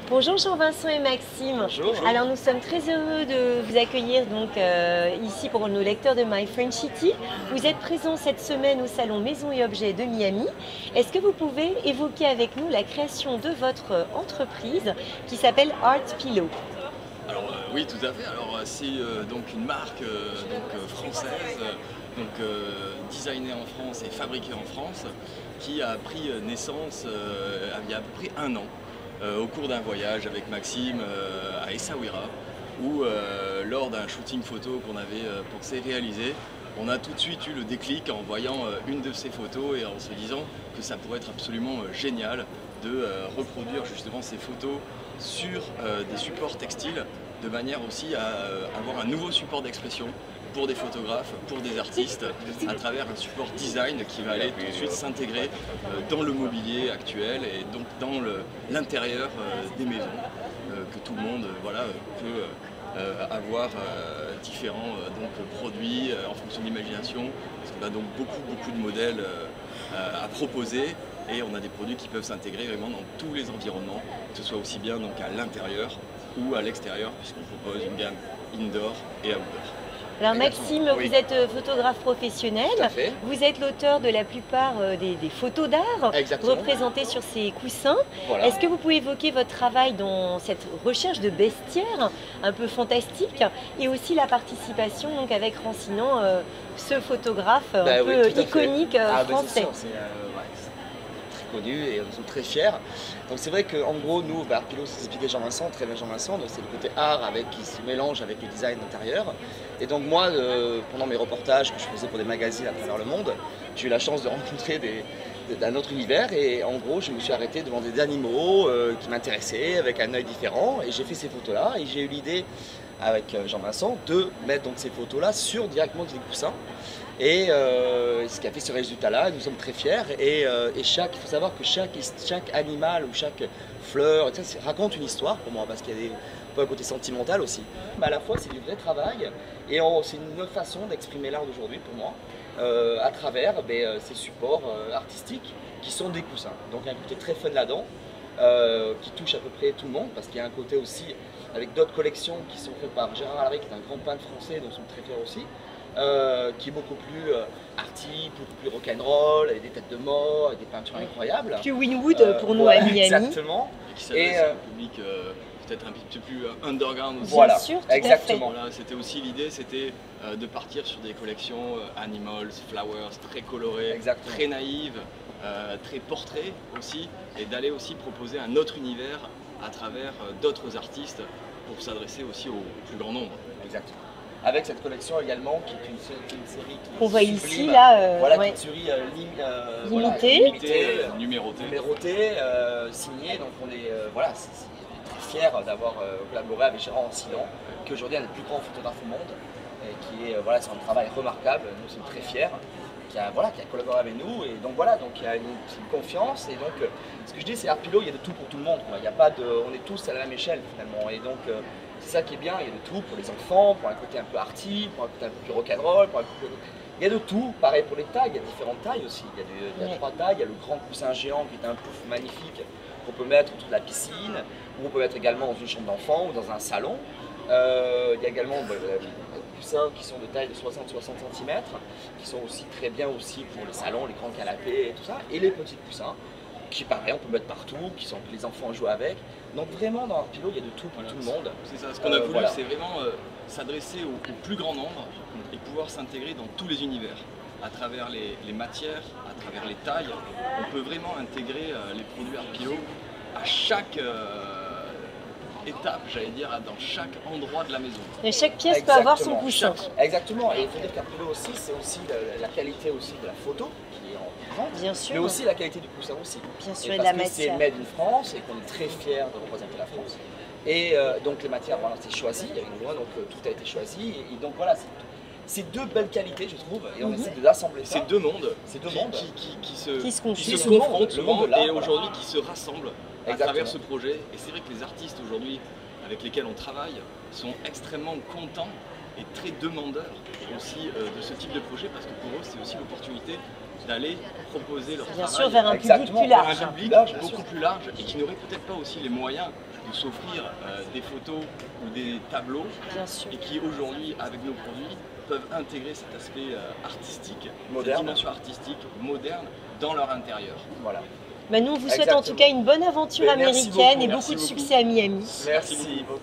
Bonjour Jean-Vincent et Maxime. Bonjour. Alors nous sommes très heureux de vous accueillir ici pour nos lecteurs de My French City. Vous êtes présents cette semaine au salon Maison et Objets de Miami. Est-ce que vous pouvez évoquer avec nous la création de votre entreprise qui s'appelle Art Pillow? Alors oui, tout à fait. Alors c'est donc une marque française, designée en France et fabriquée en France, qui a pris naissance il y a à peu près un an, au cours d'un voyage avec Maxime à Essaouira, où lors d'un shooting photo qu'on avait pensé réaliser, on a tout de suite eu le déclic en voyant une de ces photos et en se disant que ça pourrait être absolument génial de reproduire justement ces photos sur des supports textiles, de manière aussi à avoir un nouveau support d'expression pour des photographes, pour des artistes, à travers un support design qui va aller tout de suite s'intégrer dans le mobilier actuel et donc dans l'intérieur des maisons, que tout le monde peut avoir différents produits en fonction de l'imagination, parce qu'on a donc beaucoup de modèles à proposer. Et on a des produits qui peuvent s'intégrer vraiment dans tous les environnements, que ce soit aussi bien donc à l'intérieur ou à l'extérieur, puisqu'on propose une gamme indoor et outdoor. Alors Maxime, oui. Vous êtes photographe professionnel, Tout à fait. Vous êtes l'auteur de la plupart des photos d'art représentées sur ces coussins. Voilà. Est-ce que vous pouvez évoquer votre travail dans cette recherche de bestiaires un peu fantastique et aussi la participation donc, avec Rancinan, ce photographe un peu iconique français? Très connu et nous sommes très fiers. Donc c'est vrai qu'en gros, nous, Art Pillow, c'est expliqué Jean-Vincent, très bien Jean-Vincent, c'est le côté art qui se mélange avec le design intérieur. Et donc moi, pendant mes reportages que je faisais pour des magazines à travers le monde, j'ai eu la chance de rencontrer d'un autre univers et en gros, je me suis arrêté devant des animaux qui m'intéressaient avec un œil différent et j'ai fait ces photos-là et j'ai eu l'idée avec Jean-Vincent de mettre donc ces photos-là directement des coussins. Et ce qui a fait ce résultat-là, nous sommes très fiers. Et il faut savoir que chaque animal ou chaque fleur raconte une histoire pour moi, parce qu'il y a un côté sentimental aussi. Mais à la fois, c'est du vrai travail et c'est une autre façon d'exprimer l'art d'aujourd'hui pour moi, à travers ces supports artistiques qui sont des coussins. Donc il y a un côté très fun là-dedans, qui touche à peu près tout le monde, parce qu'il y a un côté aussi avec d'autres collections qui sont faites par Gérard Alary, qui est un grand peintre français, dont nous sommes très fiers aussi. Qui est beaucoup plus arty, beaucoup plus rock'n'roll, avec des têtes de mort, avec des peintures incroyables. Plus Winwood pour nous à Miami. Exactement. Et qui s'adresse à un public peut-être un petit peu plus underground aussi. Voilà, bien sûr, tout exactement. Voilà, c'était aussi l'idée, c'était de partir sur des collections animals, flowers, très colorées, Exactement. très naïves, très portraits aussi, et d'aller aussi proposer un autre univers à travers d'autres artistes pour s'adresser aussi au plus grand nombre. Exactement. Avec cette collection également, qui est une série qui qu'on voit sublime. ici, là, voilà, ouais. une série Limitée. Numérotée. signée. Donc on est très fiers d'avoir collaboré avec Gérard Rancinan, qui aujourd'hui est un des plus grands photographes au monde, et qui est c'est un travail remarquable. Nous sommes très fiers. Qui a collaboré avec nous, et donc il y a une confiance. Et donc ce que je dis, c'est Art Pillow, il y a de tout pour tout le monde, quoi. Il y a pas de, on est tous à la même échelle finalement, et donc c'est ça qui est bien. Il y a de tout pour les enfants, pour un côté un peu arty, pour un côté un peu plus rock'n'roll, il y a de tout. Pareil pour les tailles, il y a différentes tailles aussi. Il y a 3 tailles. Il y a le grand coussin géant qui est un pouf magnifique qu'on peut mettre autour de la piscine, ou on peut mettre également dans une chambre d'enfant ou dans un salon. Il y a également des coussins qui sont de taille de 60-60 cm, qui sont aussi très bien aussi pour les salons, les grands canapés et tout ça. Et les petits coussins, qui pareil, on peut mettre partout, que les enfants jouent avec. Donc vraiment dans Art Pillow, il y a de tout pour tout le monde. C'est ça, ce qu'on a voulu, c'est vraiment s'adresser au plus grand nombre et pouvoir s'intégrer dans tous les univers. À travers les matières, à travers les tailles, on peut vraiment intégrer les produits Art Pillow à chaque étape, j'allais dire, dans chaque endroit de la maison. Et chaque pièce peut avoir son coussin. Exactement, et il faut dire qu'Art Pillow aussi, c'est aussi la qualité aussi de la photo qui est en vente, Bien sûr. mais aussi la qualité du coussin aussi. Bien sûr, et et de la parce que c'est matière. made in France et qu'on est très fiers de représenter la France. Et donc les matières, c'est choisi avec nous, donc tout a été choisi. Et donc voilà, c'est deux belles qualités, je trouve, et on essaie de l'assembler. C'est deux mondes qui se confrontent souvent de l'art, et aujourd'hui qui se rassemblent à Exactement. travers ce projet. Et c'est vrai que les artistes aujourd'hui avec lesquels on travaille sont extrêmement contents et très demandeurs aussi de ce type de projet, parce que pour eux c'est aussi l'opportunité d'aller proposer leur Bien travail sûr, vers un public Exactement, plus à large. un public Large, bien beaucoup sûr. plus large et qui n'aurait peut-être pas aussi les moyens de s'offrir des photos ou des tableaux Bien sûr. et qui aujourd'hui, avec nos produits, peuvent intégrer cet aspect artistique, Moderne. cette dimension artistique moderne dans leur intérieur. Voilà. Nous, on vous souhaite en tout Exactement. cas une bonne aventure Mais merci américaine et beaucoup, beaucoup de merci beaucoup. succès à Miami. Merci beaucoup.